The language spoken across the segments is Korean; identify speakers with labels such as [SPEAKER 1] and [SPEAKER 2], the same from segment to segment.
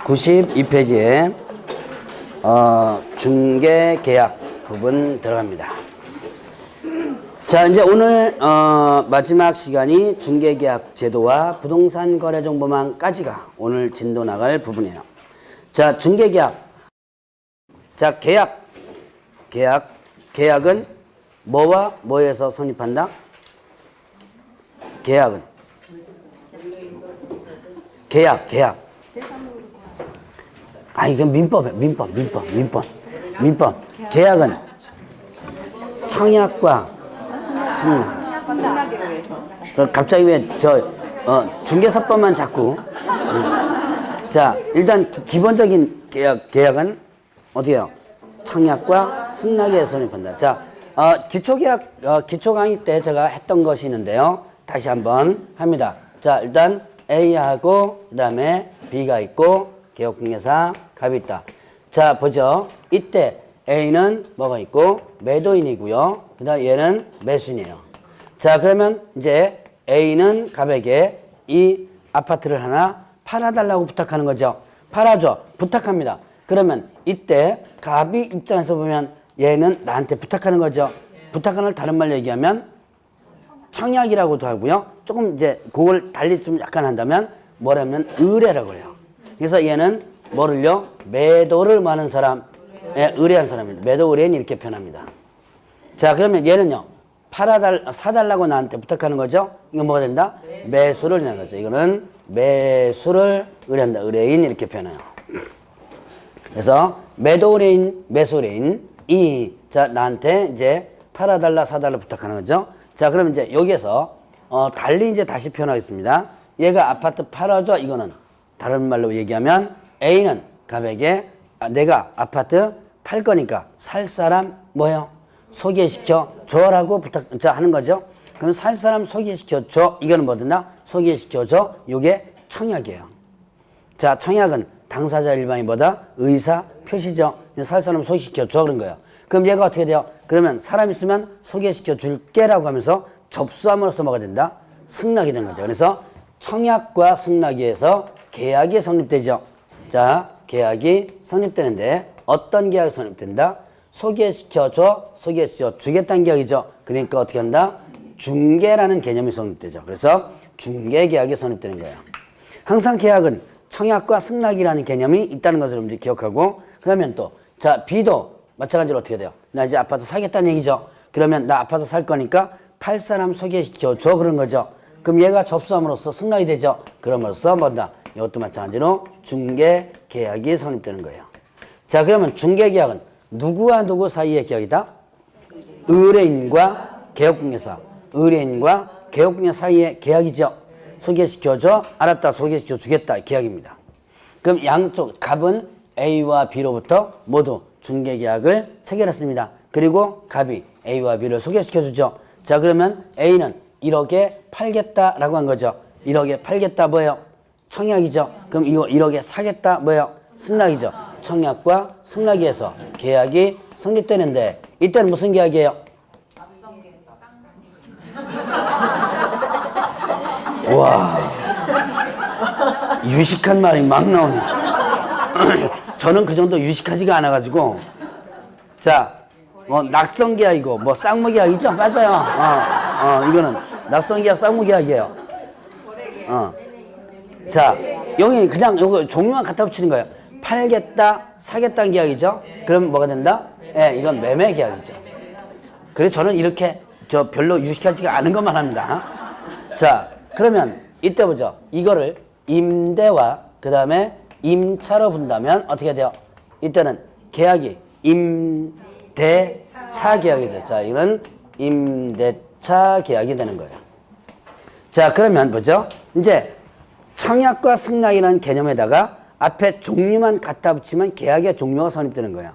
[SPEAKER 1] 92페이지에 중개계약 부분 들어갑니다. 자, 이제 오늘 마지막 시간이 중개계약 제도와 부동산 거래 정보망까지가 오늘 진도 나갈 부분이에요. 자, 중개계약. 자, 계약은 뭐와 뭐에서 성립한다? 계약. 아, 이건 민법. 계약은 청약과 승낙. 갑자기 왜 중개사법만 자꾸. 자, 일단 기본적인 계약은 어디에요? 청약과 승낙에 성립한다. 자, 기초 강의 때 제가 했던 것이 있는데요. 다시 한번 합니다. 자, 일단 A하고 그 다음에 B가 있고 개업공개사 갑이 있다. 자, 보죠. 이때 A는 뭐가 있고 매도인이고요. 그 다음 얘는 매수인이에요. 자, 그러면 이제 A는 갑에게 이 아파트를 하나 팔아달라고 부탁하는 거죠. 팔아줘. 부탁합니다. 그러면 이때 갑이 입장에서 보면 얘는 나한테 부탁하는 거죠. 부탁하는 걸 다른 말로 얘기하면 청약이라고도 하고요. 조금 이제 그걸 달리 좀 약간 한다면 뭐라면 의뢰라고 그래요. 그래서 얘는 뭐를요? 매도를 많은 사람, 의뢰한 사람입니다. 매도 의뢰인 이렇게 표현합니다. 자, 그러면 얘는요. 사달라고 나한테 부탁하는 거죠. 이건 뭐가 된다? 매수를 의뢰하는 거죠. 이거는 매수를 의뢰한다. 의뢰인 이렇게 표현해요. 그래서 매도 의뢰인, 매수 의뢰인 자, 나한테 이제 팔아달라, 사달라 부탁하는 거죠. 자, 그럼 이제 여기에서 달리 이제 다시 표현하겠습니다. 얘가 아파트 팔아줘. 이거는 다른 말로 얘기하면 A는 갑에게 내가 아파트 팔 거니까 살 사람 뭐예요? 소개시켜 줘라고 하는 거죠. 그럼 살 사람 소개시켜 줘. 이거는 뭐 된다? 소개시켜 줘. 요게 청약이에요. 자, 청약은 당사자 일반이 뭐다? 의사 표시죠. 살 사람 소개시켜 줘 그런 거예요. 그럼 얘가 어떻게 돼요? 그러면 사람 있으면 소개시켜 줄게라고 하면서 접수함으로써 뭐가 된다? 승낙이 되는 거죠. 그래서 청약과 승낙에서 계약이 성립되죠. 자, 계약이 성립되는데 어떤 계약이 성립된다? 소개시켜줘, 소개시켜 주겠다는 계약이죠. 그러니까 어떻게 한다? 중개라는 개념이 성립되죠. 그래서 중개계약이 성립되는 거예요. 항상 계약은 청약과 승낙이라는 개념이 있다는 것을 먼저 기억하고, 그러면 또, 자, B도 마찬가지로 어떻게 돼요? 나 이제 아파트 사겠다는 얘기죠. 그러면 나 아파트 살 거니까 팔 사람 소개시켜줘 그런 거죠. 그럼 얘가 접수함으로써 승낙이 되죠. 그럼으로써 뭐다? 이것도 마찬가지로 중개계약이 성립되는 거예요. 자, 그러면 중개계약은 누구와 누구 사이의 계약이다? 의뢰인과 개업공개사. 의뢰인과 개업공개 사이의 계약이죠. 소개시켜줘. 알았다. 소개시켜 주겠다. 계약입니다. 그럼 양쪽 갑은 A와 B로부터 모두 중개계약을 체결했습니다. 그리고 갑이 A와 B를 소개시켜 주죠. 자, 그러면 A는 1억에 팔겠다라고 한 거죠. 1억에 팔겠다 뭐예요? 청약이죠. 그럼 이거 1억에 사겠다 뭐예요? 승낙이죠. 청약과 승낙에서 계약이 성립되는데 이때는 무슨 계약이에요? 와, 유식한 말이 막 나오네. 저는 그 정도 유식하지가 않아가지고. 자, 낙성계약이고 뭐 쌍무계약이죠? 맞아요. 이거는 낙성계약, 쌍무계약이에요. 자, 여기 그냥 요거 종류만 갖다 붙이는 거예요. 팔겠다, 사겠다는 계약이죠? 그럼 뭐가 된다? 예, 이건 매매계약이죠. 그래서 저는 이렇게 별로 유식하지가 않은 것만 합니다. 자, 그러면 이때 보죠. 이거를 임대와 그 다음에 임차로 본다면 어떻게 돼요? 이때는 계약이 임대차 계약이 돼요. 자, 이거는 임대차 계약이 되는 거예요. 자, 그러면 보죠. 이제 청약과 승낙이라는 개념에다가 앞에 종류만 갖다 붙이면 계약의 종류가 성립되는 거예요.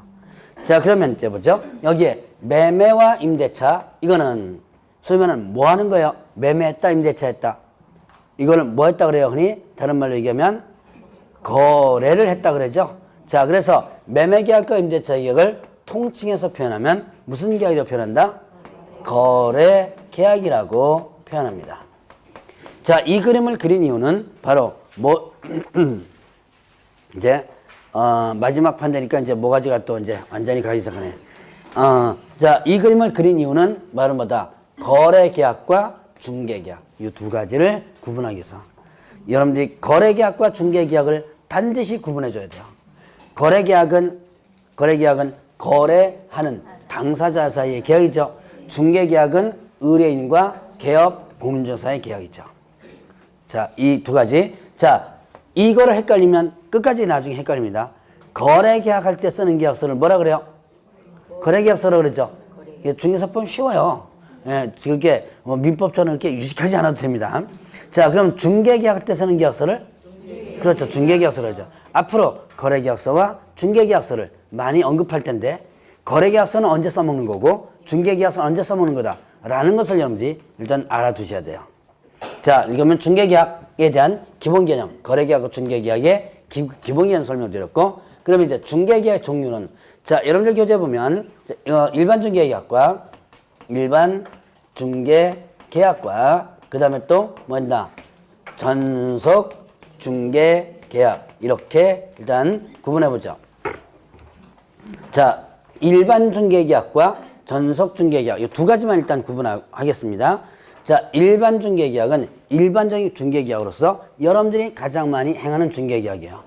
[SPEAKER 1] 자, 그러면 이제 보죠. 여기에 매매와 임대차, 이거는 소위 말하는 뭐 하는 거예요? 매매했다, 임대차 했다. 이거는 뭐 했다 그래요? 흔히 다른 말로 얘기하면 거래를 했다 그러죠. 자, 그래서 매매계약과 임대차 계약을 통칭해서 표현하면 무슨 계약이라고 표현한다? 거래계약이라고 표현합니다. 자, 이 그림을 그린 이유는 바로 이제 마지막 판되니까 이제 모가지가 또 이제 완전히 가기 시작하네. 자, 이 그림을 그린 이유는 말은 뭐다? 거래계약과 중개계약 이 두 가지를 구분하기 위해서. 여러분들이 거래계약과 중개계약을 반드시 구분해 줘야 돼요. 거래계약은 거래하는 당사자 사이의 계약이죠. 중개계약은 의뢰인과 개업 공인중 사이의 계약이죠. 자, 이 두 가지. 자, 이거를 헷갈리면 끝까지 나중에 헷갈립니다. 거래계약할 때 쓰는 계약서를 뭐라 그래요? 거래계약서라고 그러죠. 중개사법 쉬워요. 예, 그렇게 민법처럼 이렇게 유식하지 않아도 됩니다. 자, 그럼 중개계약할 때 쓰는 계약서를? 그렇죠. 중개계약서를 하죠. 앞으로 거래계약서와 중개계약서를 많이 언급할 텐데 거래계약서는 언제 써먹는 거고 중개계약서는 언제 써먹는 거다 라는 것을 여러분들이 일단 알아두셔야 돼요. 자, 이거면 중개계약에 대한 기본 개념, 거래계약과 중개계약의 기본 개념 설명드렸고, 그럼 이제 중개계약 종류는, 자, 여러분들 교재 보면 일반 중개계약과 일반 중개계약과 그 다음에 또 뭐였나 전속 중개계약 이렇게 일단 구분해보죠. 자, 일반 중개계약과 전속 중개계약 이 두 가지만 일단 구분하겠습니다. 자, 일반 중개계약은 일반적인 중개계약으로서 여러분들이 가장 많이 행하는 중개계약이에요.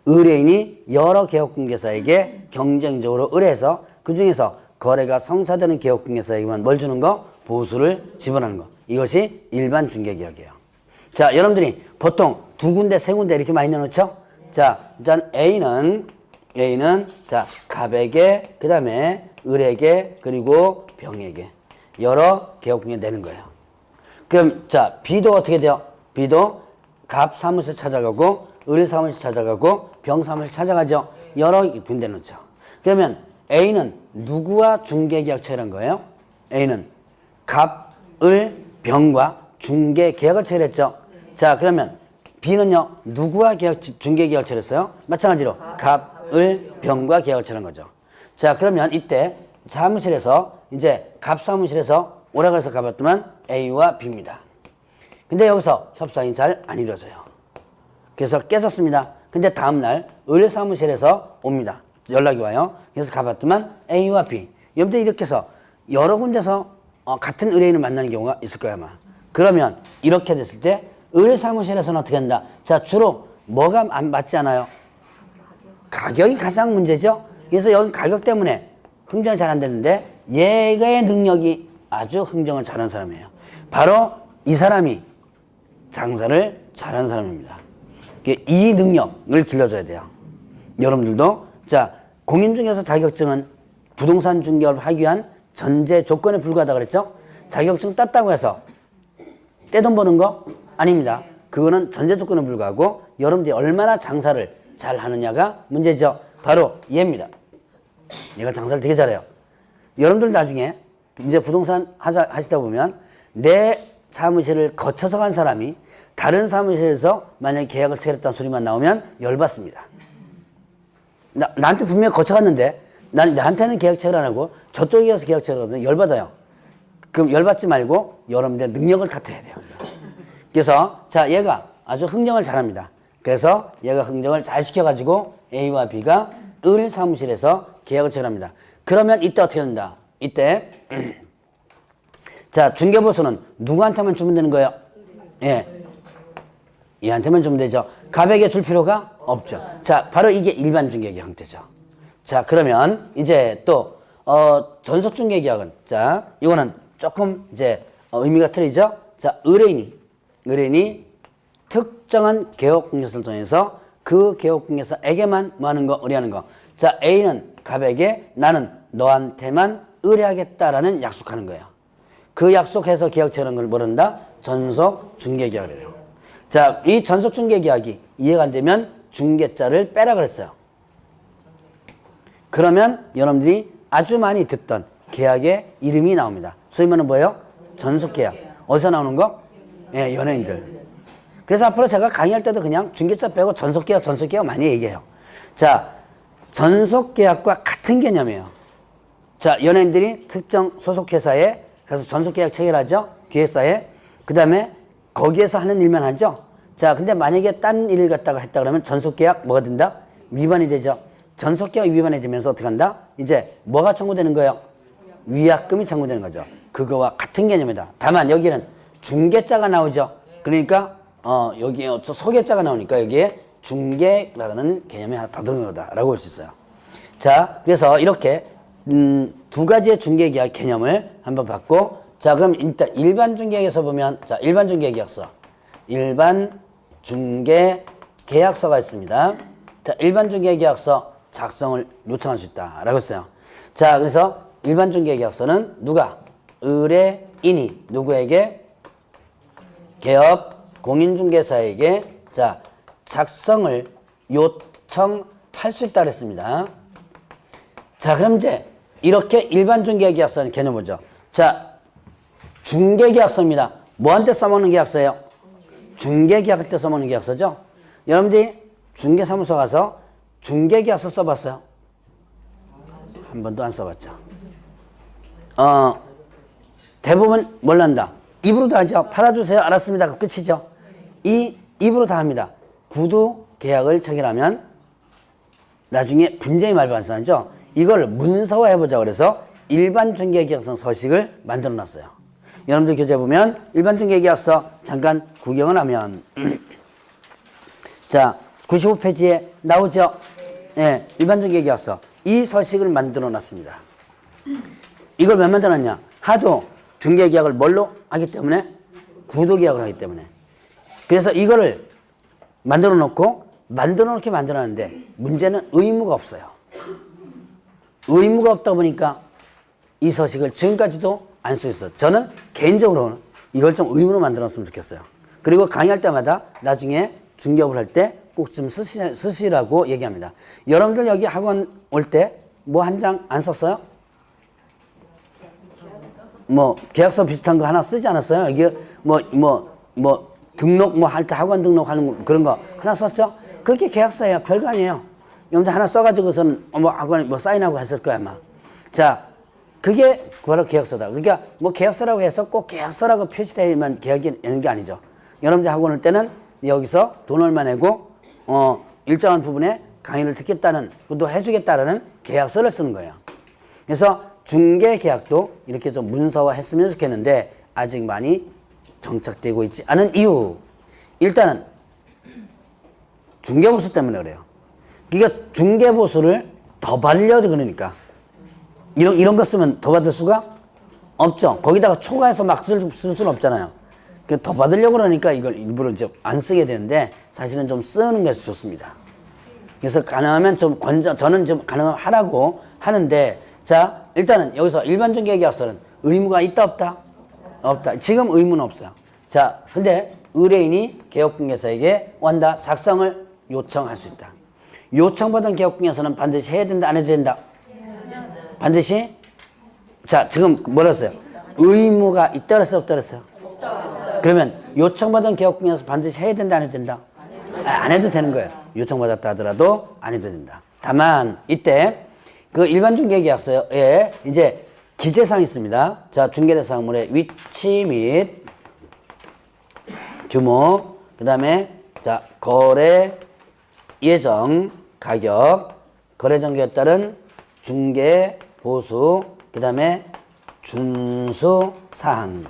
[SPEAKER 1] 의뢰인이 여러 개업공개사에게 경쟁적으로 의뢰해서 그 중에서 거래가 성사되는 개업공개사에게만 뭘 주는 거? 보수를 지불하는 거. 이것이 일반 중개계약이에요. 자, 여러분들이 보통 두 군데, 세 군데 이렇게 많이 내놓죠? 자, 일단 A는 자, 갑에게, 그 다음에 을에게, 그리고 병에게 여러 개업공개 내는 거예요. 그럼 자, B도 어떻게 돼요? B도 갑 사무실 찾아가고 을 사무실 찾아가고 병 사무실 찾아가죠. 여러 군데 놓죠. 그러면 A는 누구와 중개계약 체결한 거예요? A는 갑, 을, 병과 중개계약을 체결했죠. 자, 그러면 B는요, 누구와 중개계약을 체결했어요? 마찬가지로 갑, 을, 병과 계약을 체결한 거죠. 자, 그러면 이때 사무실에서 이제 갑 사무실에서 오라고 해서 가봤더만 A와 B입니다. 근데 여기서 협상이 잘 안 이루어져요. 그래서 깨졌습니다. 근데 다음날 을 사무실에서 옵니다. 연락이 와요. 그래서 가봤더만 A와 B. 여러분들 이렇게 해서 여러 군데서 같은 의뢰인을 만나는 경우가 있을 거야, 아마. 그러면 이렇게 됐을 때 을 사무실에서는 어떻게 한다? 자, 주로 뭐가 안 맞지 않아요? 가격이 가장 문제죠. 그래서 여기 가격 때문에 흥정이 잘 안 되는데 얘의 능력이 아주 흥정을 잘하는 사람이에요. 바로 이 사람이 장사를 잘하는 사람입니다. 이 능력을 길러줘야 돼요. 여러분들도 자, 공인중개사 자격증은 부동산 중개업을 하기 위한 전제 조건에 불과하다 그랬죠? 자격증 땄다고 해서 떼돈 버는 거 아닙니다. 그거는 전제 조건에 불과하고 여러분들이 얼마나 장사를 잘 하느냐가 문제죠. 바로 얘입니다. 얘가 장사를 되게 잘해요. 여러분들 나중에 이제 부동산 하시다 보면 내 사무실을 거쳐서 간 사람이 다른 사무실에서 만약에 계약을 체결했다는 소리만 나오면 열받습니다. 나한테 분명히 거쳐갔는데 나한테는 계약 체결 안 하고 저쪽에 가서 계약 체결하거든요. 열받아요. 그럼 열받지 말고 여러분들의 능력을 탓해야 돼요. 그래서 자, 얘가 아주 흥정을 잘합니다. 그래서 얘가 흥정을 잘 시켜가지고 A와 B가 을 사무실에서 계약을 체결합니다. 그러면 이때 어떻게 된다? 이때 자, 중개보수는 누구한테만 주면 되는 거예요? 예, 얘한테만 주면 되죠. 갑에게 줄 필요가 없죠. 자, 바로 이게 일반 중개계약 형태죠. 자, 그러면 이제 또 전속 중개계약은 자, 이거는 조금 이제 의미가 틀리죠. 자, 의뢰인이 특정한 개업공개사를 통해서 그 개업공개사에게만 뭐 하는 거, 의뢰하는 거. 자, A는 갑에게 나는 너한테만 의뢰하겠다라는 약속하는 거예요. 그 약속해서 계약 체결한 걸 모른다? 전속 중개계약을 해요. 자, 이 전속 중개계약이 이해가 안 되면 중개자를 빼라 그랬어요. 그러면 여러분들이 아주 많이 듣던 계약의 이름이 나옵니다. 소위 말하는 뭐예요? 전속계약. 어디서 나오는 거? 예, 연예인들. 그래서 앞으로 제가 강의할 때도 그냥 중개자 빼고 전속계약 많이 얘기해요. 자, 전속계약과 같은 개념이에요. 자, 연예인들이 특정 소속회사에 가서 전속계약 체결하죠. 기획사에. 그 다음에 거기에서 하는 일만 하죠. 자, 근데 만약에 딴 일을 갖다가 했다 그러면 전속계약 뭐가 된다? 위반이 되죠. 전속계약 위반이 되면서 어떻게 한다? 이제 뭐가 청구되는 거예요? 위약금이 청구되는 거죠. 그거와 같은 개념이다. 다만 여기는 중개자가 나오죠. 그러니까 여기에 소개자가 나오니까 여기에 중개라는 개념이 하나 더 들어간 거다라고 볼 수 있어요. 자, 그래서 이렇게 두 가지의 중개계약 개념을 한번 봤고, 자, 그럼 일단 일반 중개계약에서 보면, 자, 일반 중개계약서, 일반 중개계약서가 있습니다. 자, 일반 중개계약서 작성을 요청할 수 있다라고 했어요. 자, 그래서 일반 중개계약서는 누가? 의뢰인이 누구에게? 개업 공인중개사에게 자 작성을 요청할 수 있다 그랬습니다. 자, 그럼 이제 이렇게 일반 중개계약서는 개념 보죠. 자, 중개계약서입니다. 뭐한테 써먹는 계약서예요? 중개계약할 때 써먹는 계약서죠. 여러분들이 중개사무소 가서 중개계약서 써봤어요? 한 번도 안 써봤죠. 대부분 뭘 한다? 입으로 다 하죠. 팔아주세요. 알았습니다. 그 끝이죠. 이 입으로 다 합니다. 구두 계약을 체결하면 나중에 분쟁이 발생하죠. 이걸 문서화해보자 그래서 일반 중개계약서 서식을 만들어 놨어요. 여러분들 교재 보면 일반 중개계약서 잠깐 구경을 하면 자 95페이지에 나오죠. 예, 일반 중개계약서 이 서식을 만들어 놨습니다. 이걸 왜 만들어 놨냐? 하도 중개계약을 뭘로 하기 때문에 구두계약을 하기 때문에 그래서 이거를 만들어 놓고 만들어 놓게 만들어 놨는데 문제는 의무가 없어요. 의무가 없다 보니까 이 서식을 지금까지도 안 쓰고 있어요. 저는 개인적으로는 이걸 좀 의무로 만들어 놨으면 좋겠어요. 그리고 강의할 때마다 나중에 중개업을 할 때 꼭 좀 쓰시라고 얘기합니다. 여러분들 여기 학원 올 때 뭐 한 장 안 썼어요? 뭐 계약서 비슷한 거 하나 쓰지 않았어요? 이게 등록 할 때 학원 등록하는 그런 거 하나 썼죠? 그게 계약서예요. 별거 아니에요. 여러분들 하나 써가지고선 학원에 사인하고 했을 거야 아마. 자, 그게 바로 계약서다. 그러니까 뭐 계약서라고 해서 꼭 계약서라고 표시되어야만 계약이 되는 게 아니죠. 여러분들 학원 올 때는 여기서 돈 얼마 내고 일정한 부분에 강의를 듣겠다는 또 해주겠다라는 계약서를 쓰는 거예요. 그래서 중개계약도 이렇게 좀 문서화 했으면 좋겠는데 아직 많이 정착되고 있지 않은 이유. 일단은 중개보수 때문에 그래요. 그러니까 중개보수를 더 받으려도 그러니까 이런 거 쓰면 더 받을 수가 없죠. 거기다가 초과해서 막 쓸 수는 없잖아요. 더 받으려고 그러니까 이걸 일부러 이제 안 쓰게 되는데 사실은 좀 쓰는 게 좋습니다. 그래서 가능하면 저는 좀 가능하면 하라고 하는데 자, 일단은 여기서 일반 중개계약서는 의무가 있다 없다? 없다. 지금 의무는 없어요. 자, 근데 의뢰인이 개업공개사에게 원다 작성을 요청할 수 있다. 요청받은 개업공개사는 반드시 해야 된다 안 해도 된다? 반드시? 자, 지금 뭐라 했어요? 의무가 있다 그랬어요 없다 그랬어요? 그러면 요청받은 개업공개사 반드시 해야 된다 안 해도 된다? 안 해도 되는 거예요. 요청받았다 하더라도 안 해도 된다. 다만 이때 그 일반 중개계약서에 이제 기재사항이 있습니다. 자, 중개대상물의 위치 및 규모, 그 다음에 자 거래 예정 가격, 거래 정기에 따른 중개 보수, 그 다음에 준수 사항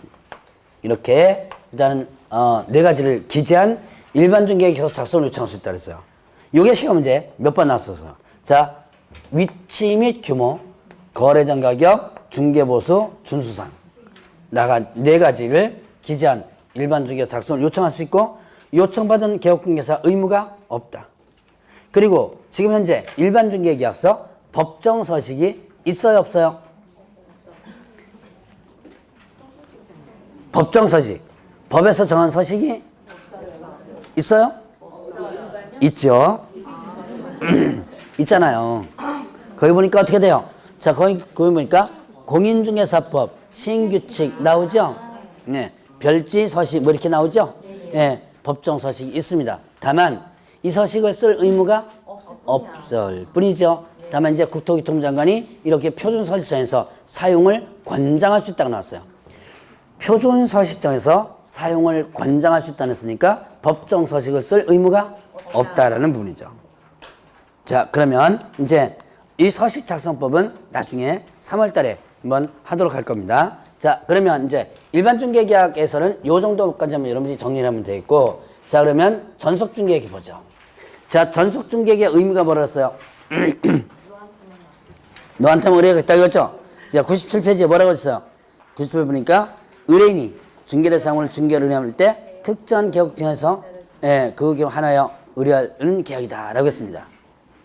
[SPEAKER 1] 이렇게 일단은 네 가지를 기재한 일반 중개계약서 작성을 요청할 수 있다 그랬어요. 요게 시험 문제 몇 번 나왔어서 자 위치 및 규모, 거래전 가격, 중개보수, 준수상 네 가지를 기재한 일반 중개계약 작성을 요청할 수 있고 요청받은 개업공개사 의무가 없다. 그리고 지금 현재 일반 중개계약서 법정 서식이 있어요 없어요? 법정 서식 법에서 정한 서식이 있어요? 있죠. 있잖아요. 거기 보니까 어떻게 돼요? 자, 거기 보니까 공인중개사법 신규칙 나오죠? 네. 별지 서식 뭐 이렇게 나오죠? 네. 법정 서식이 있습니다. 다만 이 서식을 쓸 의무가 없을 뿐이죠. 다만 이제 국토교통장관이 이렇게 표준서식정에서 사용을 권장할 수 있다고 나왔어요. 표준서식정에서 사용을 권장할 수 있다고 했으니까 법정 서식을 쓸 의무가 없다라는 부분이죠. 자, 그러면 이제 이 서식 작성법은 나중에 3월 달에 한번 하도록 할 겁니다. 자, 그러면 이제 일반 중개계약에서는 요 정도까지만 여러분들이 정리를 하면 되겠고, 자, 그러면 전속 중개계약 보죠. 자, 전속 중개계약 의미가 뭐라고 했어요? 너한테만 의뢰하겠다 이거죠? 자, 97페이지에 뭐라고 했어요? 97페이지 보니까 의뢰인이 중개대상을 중개를 의뢰할 때 특정 계약 중에서 예, 그 계약 하나여 의뢰하는 계약이다 라고 했습니다.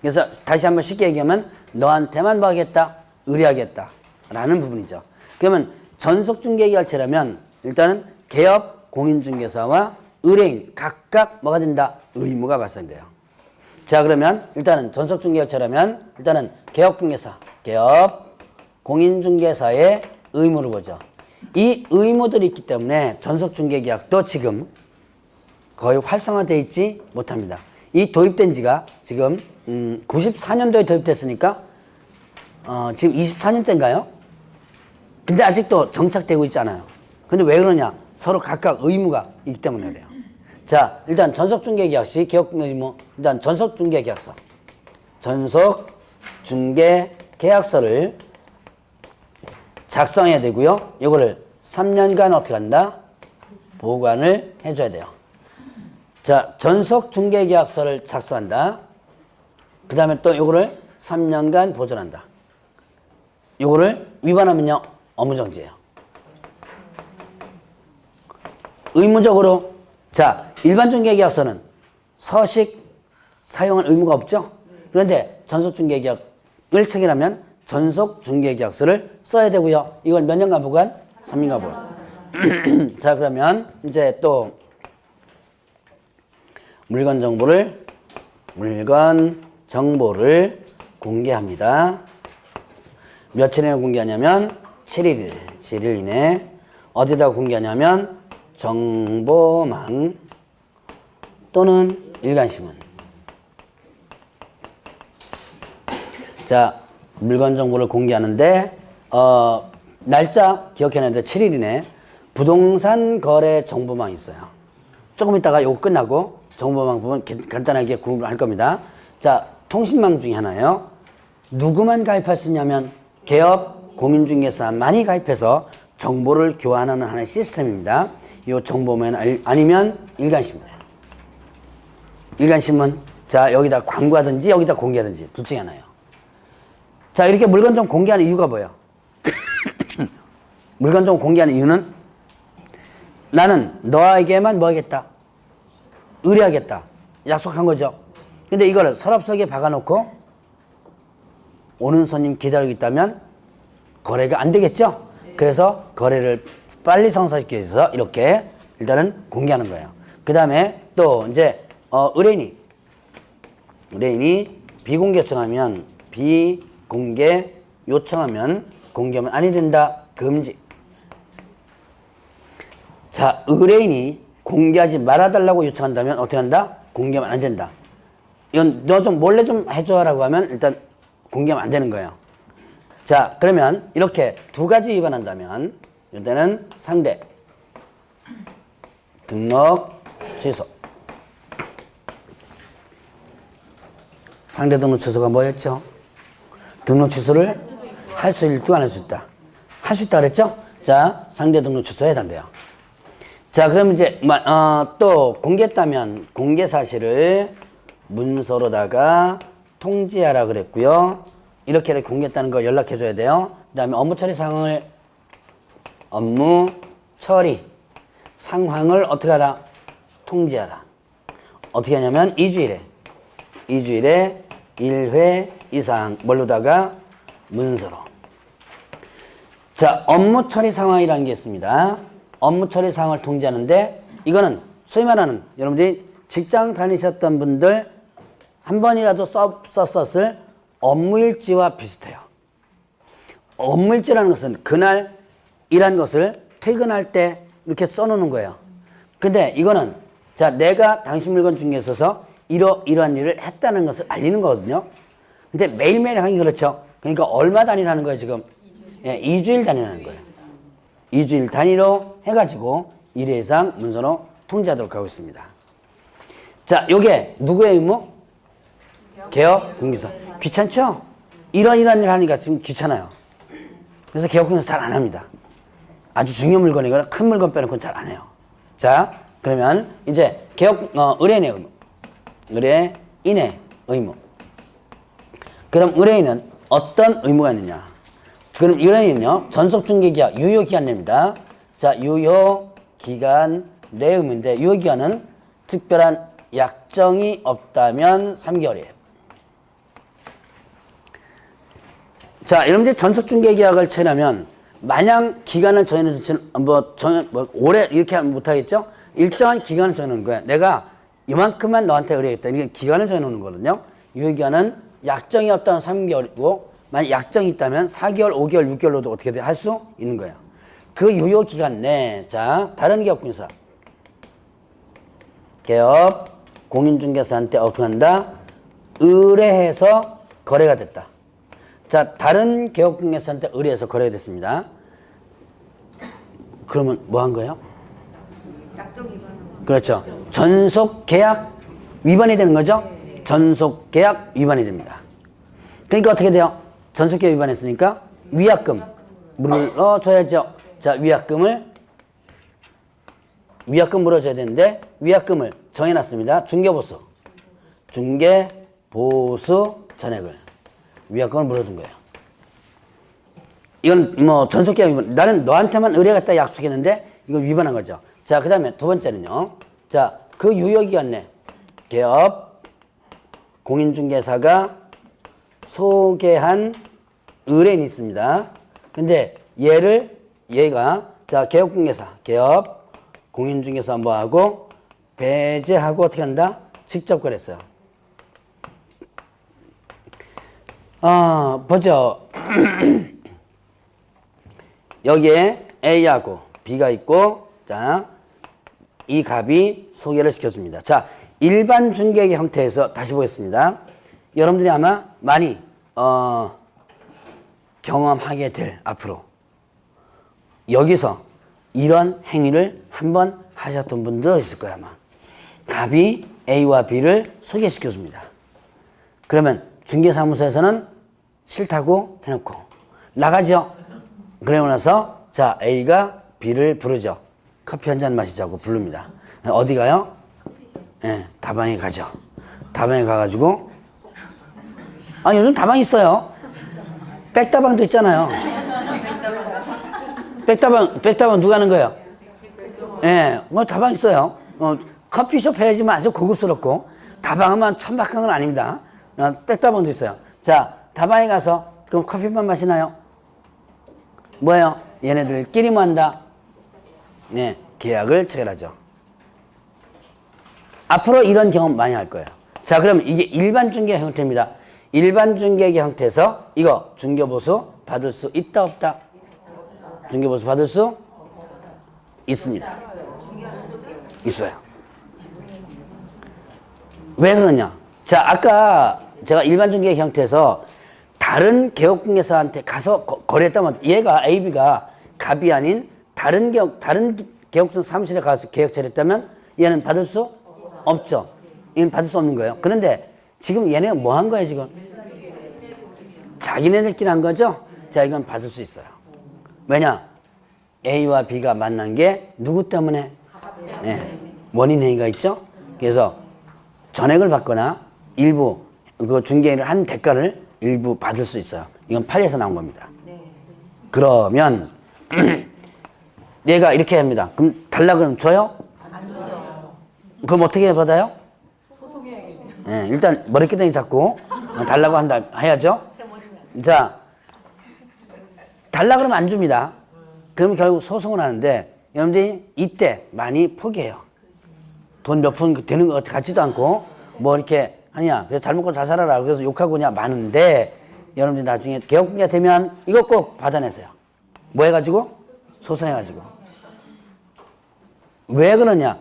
[SPEAKER 1] 그래서 다시 한번 쉽게 얘기하면 너한테만 뭐 하겠다? 의뢰하겠다 라는 부분이죠. 그러면 전속중개계약처라면 일단은 개업 공인중개사와 의뢰인 각각 뭐가 된다? 의무가 발생돼요. 자, 그러면 일단은 전속중개계약처라면 일단은 개업중개사, 개업 공인중개사의 의무를 보죠. 이 의무들이 있기 때문에 전속중개계약도 지금 거의 활성화되어 있지 못합니다. 이 도입된 지가 지금 94년도에 도입됐으니까 지금 24년째인가요? 근데 아직도 정착되고 있지 않아요. 근데 왜 그러냐? 서로 각각 의무가 있기 때문에 그래요. 자, 일단 전속중개계약 시 개업의무, 일단 전속중개계약서, 전속중개계약서를 작성해야 되고요. 이거를 3년간 어떻게 한다? 보관을 해줘야 돼요. 자, 전속중개계약서를 작성한다. 그 다음에 또 이거를 3년간 보존한다. 이거를 위반하면요, 업무정지예요. 의무적으로, 자, 일반 중개계약서는 서식 사용할 의무가 없죠. 그런데 전속중개계약을 체결하면 전속중개계약서를 써야 되고요. 이걸 몇 년간 보관? 3년간 보관. 자, 그러면 이제 또 물건 정보를 공개합니다. 며칠에 공개하냐면 7일 이내. 어디다 공개하냐면 정보망 또는 일간신문. 자, 물건 정보를 공개하는데 날짜 기억해놨는데 7일 이내 부동산 거래 정보망이 있어요. 조금 있다가 이거 끝나고 정보망 부분 간단하게 구분할 겁니다. 자, 통신망 중에 하나예요. 누구만 가입할 수 있냐면 개업 공인중개사만이 가입해서 정보를 교환하는 하나의 시스템입니다. 이 정보면 아니면 일간신문이에요. 일간신문. 자, 여기다 광고하든지 여기다 공개하든지 둘 중에 하나예요. 자, 이렇게 물건 좀 공개하는 이유가 뭐예요? 물건 좀 공개하는 이유는 나는 너에게만 뭐 하겠다? 의뢰하겠다. 약속한 거죠. 근데 이걸 서랍속에 박아놓고 오는 손님 기다리고 있다면 거래가 안 되겠죠? 그래서 거래를 빨리 성사시키기 위해서 이렇게 일단은 공개하는 거예요. 그 다음에 또 이제 의뢰인이 비공개 요청하면 비공개 요청하면 공개하면 아니 된다. 금지. 자, 의뢰인이 공개하지 말아달라고 요청한다면 어떻게 한다? 공개하면 안 된다. 이건 너 좀 몰래 좀 해줘라고 하면 일단 공개하면 안 되는 거예요. 자, 그러면 이렇게 두 가지 위반한다면 이때는 상대 등록 취소. 상대 등록 취소가 뭐였죠? 등록 취소를 할 수 있다, 안 할 수 있다. 할 수 있다 그랬죠? 자, 상대 등록 취소에 해당돼요. 자, 그럼 이제 또 공개했다면 공개 사실을 문서로다가 통지하라 그랬고요. 이렇게 공개했다는 거 연락해 줘야 돼요. 그 다음에 업무 처리 상황을 어떻게 하라? 통지하라. 어떻게 하냐면 2주일에 1회 이상 뭘로다가 문서로. 자, 업무 처리 상황이라는 게 있습니다. 업무 처리 상황을 통지하는데 이거는 소위 말하는 여러분들이 직장 다니셨던 분들 한 번이라도 썼을 업무일지와 비슷해요. 업무일지라는 것은 그날 일한 것을 퇴근할 때 이렇게 써놓는 거예요. 근데 이거는 자, 내가 당신 물건 중개에 있어서 이러한 일을 했다는 것을 알리는 거거든요. 근데 매일매일 하기 그렇죠. 그러니까 얼마 단위로 하는 거예요, 지금? 2주일 단위로 하는 거예요. 2주일 단위로 해가지고 1회 이상 문서로 통지하도록 하고 있습니다. 자, 요게 누구의 의무? 개업 공개서. 귀찮죠? 이런 일 하니까 지금 귀찮아요. 그래서 개업 공개서 잘 안 합니다. 아주 중요한 물건이거나 큰 물건 빼놓고는 잘 안 해요. 자, 그러면 이제 개업, 의뢰인의 의무. 의뢰인의 의무. 그럼 의뢰인은 어떤 의무가 있느냐? 그럼 의뢰인은요, 전속중개계약 유효기간 내입니다. 자, 유효기간 내 의무인데, 유효기간은 특별한 약정이 없다면 3개월이에요. 자, 여러분들 전속중개계약을 체결하면, 마냥 기간을 정해놓지, 오래 이렇게 하면 못하겠죠? 일정한 기간을 정해놓는 거야. 내가 이만큼만 너한테 의뢰하겠다. 이게 기간을 정해놓는 거거든요. 유효기간은 약정이 없다면 3개월이고, 만약 약정이 있다면 4개월, 5개월, 6개월로도 어떻게든 할 수 있는 거예요. 그 유효기간 내, 자, 다른 기업공개사. 개업, 공인중개사한테 어떻게 한다? 의뢰해서 거래가 됐다. 자, 다른 개업공개사한테 의뢰해서 거래가 됐습니다. 그러면 뭐 한 거예요?
[SPEAKER 2] 약정 위반.
[SPEAKER 1] 그렇죠. 전속계약 위반이 되는 거죠? 전속계약 위반이 됩니다. 그러니까 어떻게 돼요? 전속계약 위반했으니까 위약금 물어줘야죠. 자, 위약금 물어줘야 되는데 위약금을 정해놨습니다. 중개보수 전액을 위약금을 물어준 거예요. 이건 뭐 전속계약 위반. 나는 너한테만 의뢰하겠다 약속했는데 이거 위반한 거죠. 자, 그 다음에 두 번째는요. 자, 그 유효기간 내 개업 공인중개사가 소개한 의뢰인이 있습니다. 근데 얘가 자, 개업 공인중개사 뭐하고 배제하고 어떻게 한다? 직접 거래했어요. 보죠. 여기에 A하고 B가 있고, 자, 이 갑이 소개를 시켜줍니다. 자, 일반 중개의 형태에서 다시 보겠습니다. 여러분들이 아마 많이, 경험하게 될 앞으로. 여기서 이런 행위를 한번 하셨던 분도 있을 거야, 아마. 갑이 A와 B를 소개시켜줍니다. 그러면 중개사무소에서는 싫다고 해놓고 나가죠. 그러고 나서 자, A가 B를 부르죠. 커피 한잔 마시자고 부릅니다. 어디 가요? 네, 다방에 가죠. 다방에 가가지고 요즘 다방 있어요. 백다방도 있잖아요. 백다방 누가 하는 거예요? 예, 뭐 다방 있어요. 커피숍 해야지 마세요. 고급스럽고. 다방은 천박한 건 아닙니다. 백다방도 있어요. 자, 다방에 가서 그럼 커피만 마시나요? 뭐예요? 얘네들끼리 뭐 한다? 네, 계약을 체결하죠. 앞으로 이런 경험 많이 할 거예요. 자, 그럼 이게 일반 중개 형태입니다. 일반 중개의 형태에서 이거 중개보수 받을 수 있다 없다? 중개보수 받을 수 있습니다. 있어요. 왜 그러냐? 자, 아까 제가 일반 중개 형태에서 다른 개업공개사한테 가서 거래했다면 얘가 AB가 갑이 아닌 다른 개업공개사 사무실에 가서 계약 처리했다면 얘는 받을 수 없죠. 얘는 받을 수 없는 거예요. 그런데 지금 얘네가 뭐 한 거예요, 지금? 자기네들끼리 한 거죠? 자, 이건 받을 수 있어요. 왜냐? A와 B가 만난 게 누구 때문에? 네, 원인 행위가 있죠? 그래서 전액을 받거나 일부 그 중개를 한 대가를 일부 받을 수 있어요. 이건 판례에서 나온 겁니다. 그러면 얘가 이렇게 합니다. 그럼 달라 그러면 줘요?
[SPEAKER 2] 안 줘요.
[SPEAKER 1] 그럼 어떻게 받아요?
[SPEAKER 2] 소송해야겠네요.
[SPEAKER 1] 네, 일단 머리끄댕이 잡고 달라고 한다 해야죠. 자, 달라 그러면 안 줍니다. 그러면 결국 소송을 하는데 여러분들이 이때 많이 포기해요. 돈 몇 푼 되는 것 같지도 않고 뭐 이렇게 하냐. 그래서 잘 먹고 잘 살아라. 그래서 욕하고 그냥 많은데 여러분들이 나중에 개업공개가 되면 이거 꼭 받아내세요. 뭐 해가지고? 소송해가지고. 왜 그러냐?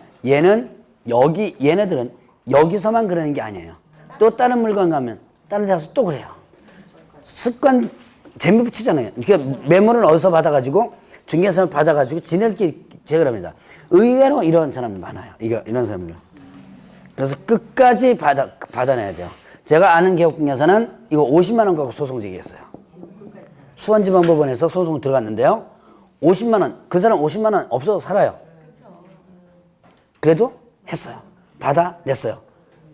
[SPEAKER 1] 얘네들은 여기서만 그러는 게 아니에요. 또 다른 물건 가면 다른 데 가서 또 그래요. 습관 재미 붙이잖아요. 그러니까 매물을 어디서 받아가지고 중개사를 받아가지고 지네들끼리 제거합니다. 의외로 이런 사람들 많아요. 이런 사람들. 그래서 끝까지 받아내야 돼요. 제가 아는 개혁공개사는 이거 50만 원 갖고 소송 제기했어요. 수원지방법원에서 소송 들어갔는데요. 50만 원, 그 사람 50만 원 없어도 살아요. 그래도 했어요. 받아냈어요.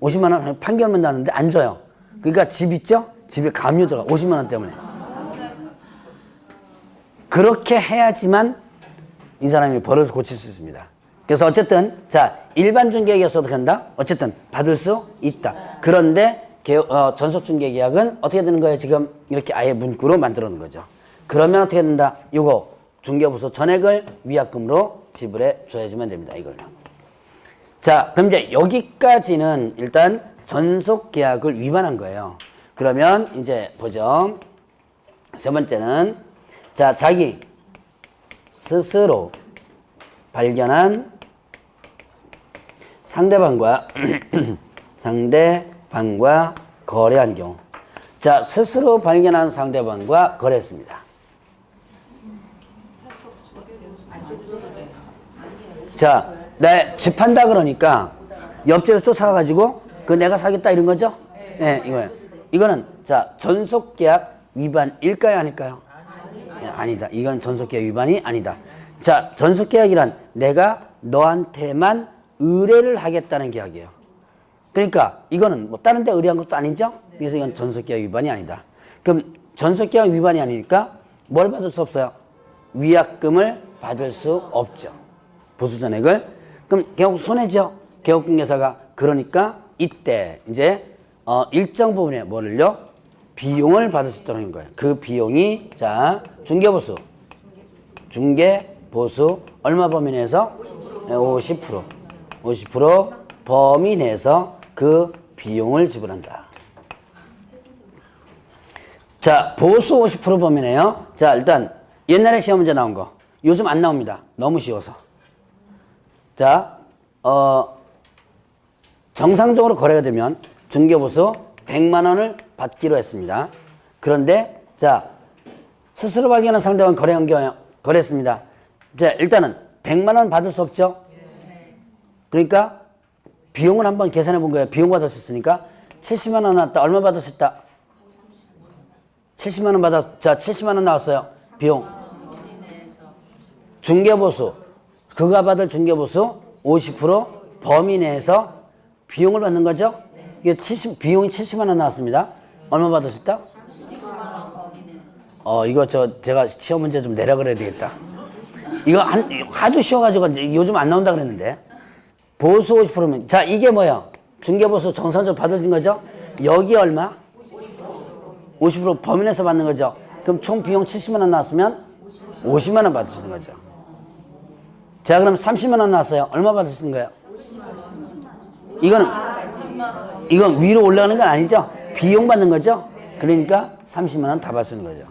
[SPEAKER 1] 50만 원 판결만 나는데 안 줘요. 그러니까 집 있죠? 집에 감유 들어가. 50만 원 때문에. 그렇게 해야지만 이 사람이 버릇을 고칠 수 있습니다. 그래서 어쨌든 자 일반 중개계약서 어떻게 한다? 어쨌든 받을 수 있다. 그런데 전속중개계약은 어떻게 되는 거예요? 지금 이렇게 아예 문구로 만들어 놓은 거죠. 그러면 어떻게 된다? 요거 중개부서 전액을 위약금으로 지불해 줘야지만 됩니다. 이걸요. 자, 그럼 이제 여기까지는 일단 전속계약을 위반한 거예요. 그러면 이제 보죠. 세 번째는 자 자기 스스로 발견한 상대방과 거래한 경우. 자, 스스로 발견한 상대방과 거래했습니다. 자, 내 집 판다 그러니까 옆집에서 쫓아가가지고 그 내가 사겠다 이런 거죠? 네, 이거예요. 이거는 자 전속계약 위반일까요, 아닐까요? 아니다. 이건 전속계약 위반이 아니다. 자, 전속계약이란 내가 너한테만 의뢰를 하겠다는 계약이에요. 그러니까 이거는 뭐 다른 데 의뢰한 것도 아니죠? 그래서 이건 전속계약 위반이 아니다. 그럼 전속계약 위반이 아니니까 뭘 받을 수 없어요? 위약금을 받을 수 없죠. 보수전액을. 그럼 결국 손해죠. 개업공개사가. 그러니까 이때 이제 일정 부분에 뭐를요? 비용을 받을 수 있다는 거예요. 그 비용이 자 중개보수 얼마 범위 내에서 50% 범위 내에서 그 비용을 지불한다. 자 보수 50% 범위 내요. 자 일단 옛날에 시험 문제 나온 거 요즘 안 나옵니다. 너무 쉬워서. 자 정상적으로 거래가 되면 중개보수 100만 원을 받기로 했습니다. 그런데 자 스스로 발견한 상대방 거래했습니다. 자 일단은 100만 원 받을 수 없죠. 그러니까 비용을 한번 계산해 본 거예요. 비용 받을 수 있으니까 70만 원 나왔다. 얼마 받을 수 있다? 70만 원 자 70만 원 나왔어요. 비용. 중개보수 그가 받을 중개보수 50% 범위 내에서 비용을 받는 거죠. 이게 비용이 70만 원 나왔습니다. 얼마 받을 수 있다? 이거 제가 시험 문제 좀 내라 그래야 되겠다. 이거 아주 쉬워가지고 요즘 안 나온다 그랬는데. 보수 50%면, 자, 이게 뭐야? 중개보수 정상적으로 받아진 거죠? 여기 얼마? 50% 범위 내에서 받는 거죠? 그럼 총 비용 70만 원 나왔으면 50만 원 받을 수 있는 거죠. 자, 그럼 30만 원 나왔어요. 얼마 받을 수 있는 거예요? 이건 위로 올라가는 건 아니죠? 비용 받는 거죠? 그러니까 30만 원 다 받을 수 있는 거죠.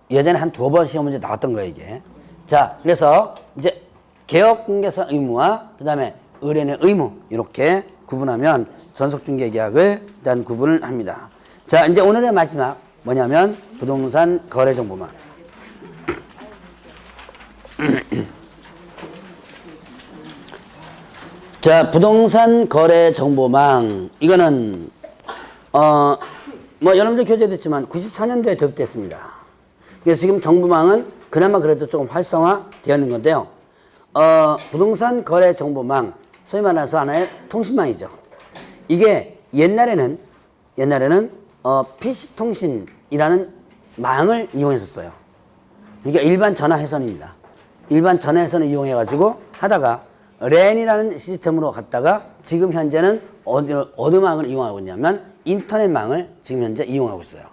[SPEAKER 1] 예전에 한 2번 시험 문제 나왔던 거예요, 이게. 자, 그래서 이제 개업공개사 의무와 그 다음에 의뢰인의 의무 이렇게 구분하면 전속중개계약을 일단 구분을 합니다. 자, 이제 오늘의 마지막 뭐냐면 부동산 거래정보망. 자, 부동산 거래정보망 이거는 뭐 여러분들 교재됐지만 94년도에 도입됐습니다. 그래서 지금 정보망은 그나마 그래도 조금 활성화되어 있는 건데요. 부동산 거래 정보망, 소위 말해서 하나의 통신망이죠. 이게 옛날에는 PC통신이라는 망을 이용했었어요. 그러니까 일반 전화회선입니다. 일반 전화회선을 이용해가지고 하다가 랜이라는 시스템으로 갔다가 지금 현재는 어느 망을 이용하고 있냐면 인터넷망을 지금 현재 이용하고 있어요.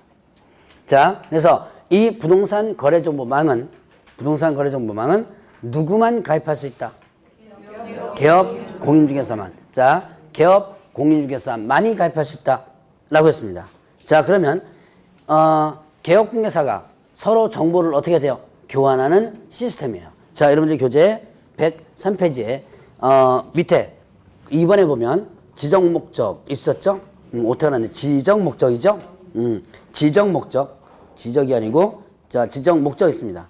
[SPEAKER 1] 자, 그래서 이 부동산 거래 정보망은 누구만 가입할 수 있다? 개업 공인중개사만. 자, 개업 공인중개사만이 가입할 수 있다 라고 했습니다. 자, 그러면 개업공개사가 서로 정보를 어떻게 돼요? 교환하는 시스템이에요. 자, 여러분들 교재 103페이지에 밑에 2번에 보면 지정 목적 있었죠? 어떻게 하는데 지정 목적이죠? 지정 목적, 지적이 아니고 자 지정 목적 있습니다.